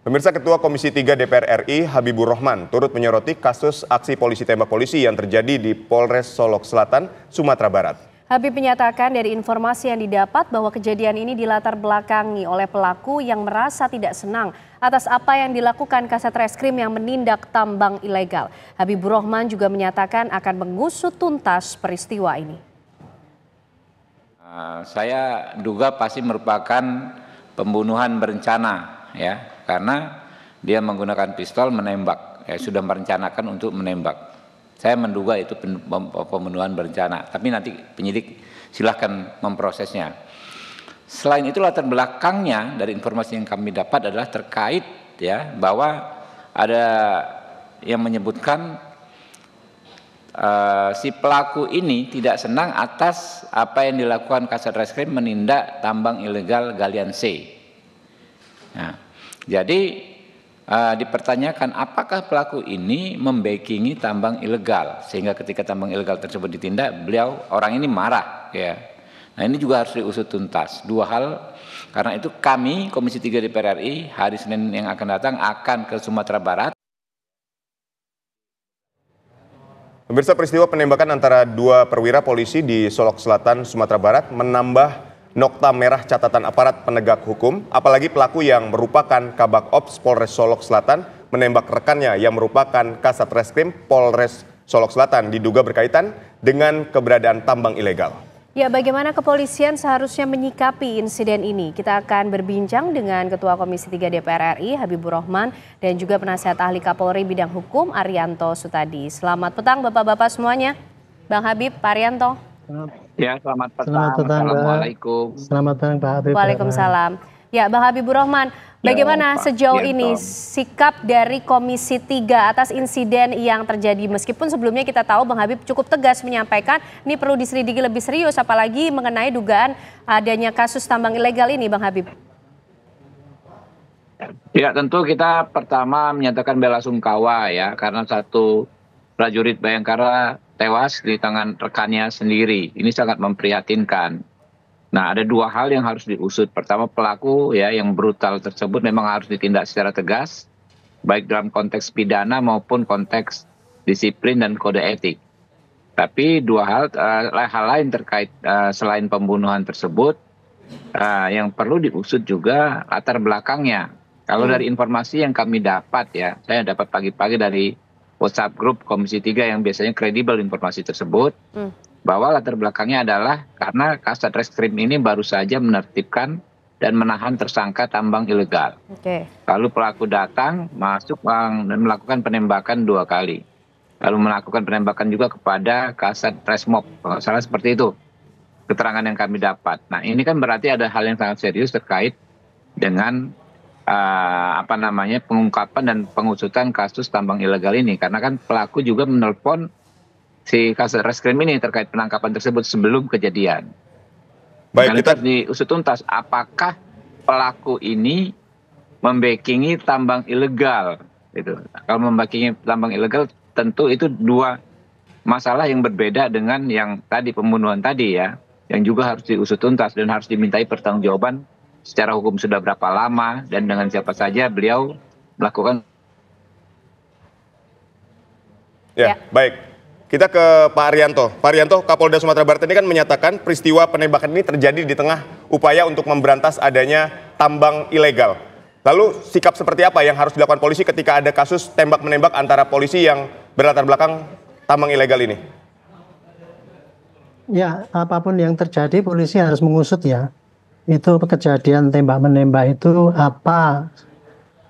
Pemirsa, Ketua Komisi 3 DPR RI Habibur Rahman turut menyoroti kasus aksi polisi tembak polisi yang terjadi di Polres Solok Selatan, Sumatera Barat. Habib menyatakan dari informasi yang didapat bahwa kejadian ini dilatar belakangi oleh pelaku yang merasa tidak senang atas apa yang dilakukan Kasat Reskrim yang menindak tambang ilegal. Habibur Rahman juga menyatakan akan mengusut tuntas peristiwa ini. Saya duga pasti merupakan pembunuhan berencana, ya, karena dia menggunakan pistol menembak, ya, sudah merencanakan untuk menembak. Saya menduga itu pembunuhan berencana, tapi nanti penyidik silahkan memprosesnya. Selain itu latar belakangnya dari informasi yang kami dapat adalah terkait, ya, bahwa ada yang menyebutkan si pelaku ini tidak senang atas apa yang dilakukan Kasat Reskrim menindak tambang ilegal galian C. Nah, jadi dipertanyakan apakah pelaku ini membackingi tambang ilegal sehingga ketika tambang ilegal tersebut ditindak orang ini marah, ya. Nah, ini juga harus diusut tuntas. Dua hal, karena itu kami Komisi 3 DPR RI hari Senin yang akan datang akan ke Sumatera Barat. Pemirsa, peristiwa penembakan antara dua perwira polisi di Solok Selatan, Sumatera Barat menambah nokta merah catatan aparat penegak hukum, apalagi pelaku yang merupakan Kabak Ops Polres Solok Selatan menembak rekannya yang merupakan Kasat Reskrim Polres Solok Selatan diduga berkaitan dengan keberadaan tambang ilegal. Ya, bagaimana kepolisian seharusnya menyikapi insiden ini? Kita akan berbincang dengan Ketua Komisi 3 DPR RI Habibur Rahman dan juga Penasihat Ahli Kapolri Bidang Hukum Arianto Sutadi. Selamat petang Bapak-Bapak semuanya. Bang Habib, Pak Arianto. Ya, selamat petang. Assalamualaikum. Selamat petang Pak Habib. Waalaikumsalam. Ya, Bang Habibur Rahman, bagaimana sejauh ini sikap dari Komisi 3 atas insiden yang terjadi? Meskipun sebelumnya kita tahu Bang Habib cukup tegas menyampaikan ini perlu diselidiki lebih serius, apalagi mengenai dugaan adanya kasus tambang ilegal ini, Bang Habib. Ya, tentu kita pertama menyatakan bela sungkawa, ya, karena satu prajurit Bayangkara tewas di tangan rekannya sendiri. Ini sangat memprihatinkan. Nah, ada dua hal yang harus diusut. Pertama, pelaku, ya, yang brutal tersebut memang harus ditindak secara tegas, baik dalam konteks pidana maupun konteks disiplin dan kode etik. Tapi dua hal lain terkait selain pembunuhan tersebut, yang perlu diusut juga latar belakangnya. Kalau dari informasi yang kami dapat, ya, saya dapat pagi-pagi dari WhatsApp grup Komisi 3 yang biasanya kredibel informasi tersebut, bahwa latar belakangnya adalah karena Kasat Reskrim ini baru saja menertibkan dan menahan tersangka tambang ilegal. Lalu pelaku datang, masuk dan melakukan penembakan 2 kali. Lalu melakukan penembakan juga kepada Kasat Resmob, kalau salah seperti itu keterangan yang kami dapat. Nah, ini kan berarti ada hal yang sangat serius terkait dengan pengungkapan dan pengusutan kasus tambang ilegal ini, karena kan pelaku juga menelpon si Kasat Reskrim ini terkait penangkapan tersebut sebelum kejadian. Baik, kita diusut tuntas apakah pelaku ini membackingi tambang ilegal, gitu. Kalau membackingi tambang ilegal tentu itu dua masalah yang berbeda dengan yang tadi pembunuhan tadi, ya, yang juga harus diusut tuntas dan harus dimintai pertanggungjawaban secara hukum sudah berapa lama dan dengan siapa saja beliau melakukan. Ya, baik. Kita ke Pak Arianto. Pak Arianto, Kapolda Sumatera Barat ini kan menyatakan peristiwa penembakan ini terjadi di tengah upaya untuk memberantas adanya tambang ilegal. Lalu sikap seperti apa yang harus dilakukan polisi ketika ada kasus tembak-menembak antara polisi yang berlatar belakang tambang ilegal ini? Ya, apapun yang terjadi polisi harus mengusut, ya. Itu kejadian tembak-menembak itu apa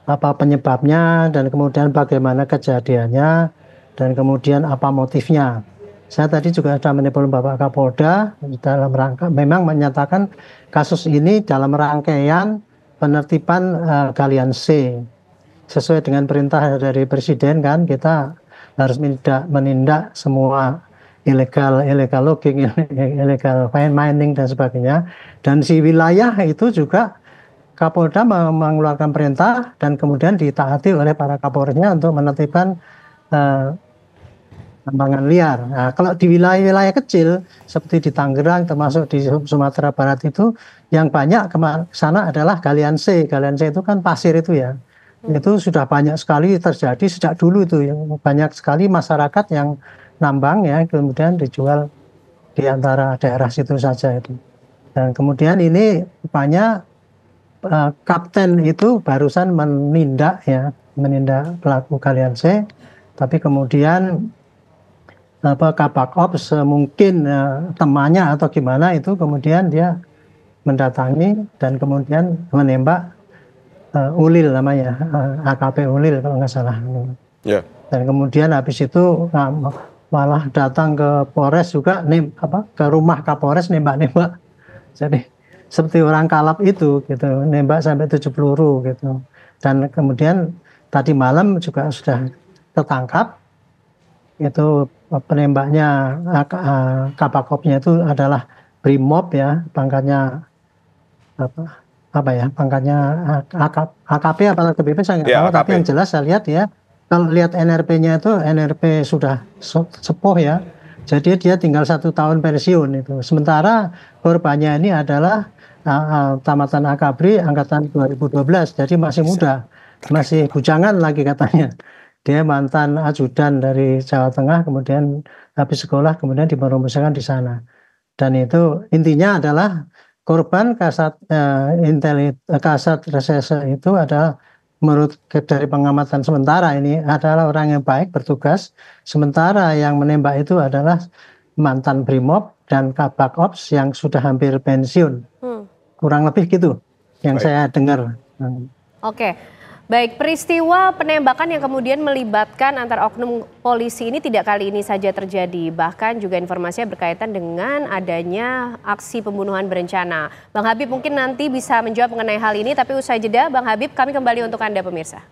penyebabnya dan kemudian bagaimana kejadiannya. Dan kemudian apa motifnya. Saya tadi juga sudah menelpon Bapak Kapolda dalam rangka memang menyatakan kasus ini dalam rangkaian penertiban galian C. Sesuai dengan perintah dari Presiden kan kita harus menindak semua illegal logging, illegal mining dan sebagainya. Dan si wilayah itu juga Kapolda mengeluarkan perintah dan kemudian ditaati oleh para Kapolresnya untuk menertibkan tambangan liar. Nah, kalau di wilayah-wilayah kecil seperti di Tangerang termasuk di Sumatera Barat itu yang banyak ke sana adalah galian C. Galian C itu kan pasir itu, ya. Itu sudah banyak sekali terjadi sejak dulu itu, yang banyak sekali masyarakat yang nambang ya, kemudian dijual di antara daerah situ saja itu. Dan kemudian ini rupanya kapten itu barusan menindak pelaku Galian C, tapi kemudian Kabak Ops mungkin temannya atau gimana itu kemudian dia mendatangi dan kemudian menembak Ulil namanya, AKP Ulil kalau nggak salah. Ya. Dan kemudian habis itu malah datang ke Polres juga, ke rumah Kapolres nembak-nembak. Jadi seperti orang kalap itu gitu, nembak sampai 7 peluru gitu. Dan kemudian tadi malam juga sudah tertangkap. Itu penembaknya, Kabakopnya itu adalah Brimob ya, pangkatnya pangkatnya AKP atau AKBP saya nggak tahu, tapi yang jelas saya lihat ya, kalau lihat NRP-nya itu NRP sudah sepuh ya, jadi dia tinggal 1 tahun pensiun itu. Sementara korbannya ini adalah tamatan Akabri angkatan 2012, jadi masih muda, masih bujangan lagi katanya. Dia mantan ajudan dari Jawa Tengah, kemudian habis sekolah kemudian dipromosikan di sana. Dan itu intinya adalah korban kasat reserse itu adalah, menurut dari pengamatan sementara ini, adalah orang yang baik bertugas, sementara yang menembak itu adalah mantan Brimob dan Kabak Ops yang sudah hampir pensiun. Kurang lebih gitu yang saya dengar. Oke. Baik, peristiwa penembakan yang kemudian melibatkan antar oknum polisi ini tidak kali ini saja terjadi. Bahkan juga informasinya berkaitan dengan adanya aksi pembunuhan berencana. Bang Habib mungkin nanti bisa menjawab mengenai hal ini, tapi usai jeda Bang Habib kami kembali untuk Anda pemirsa.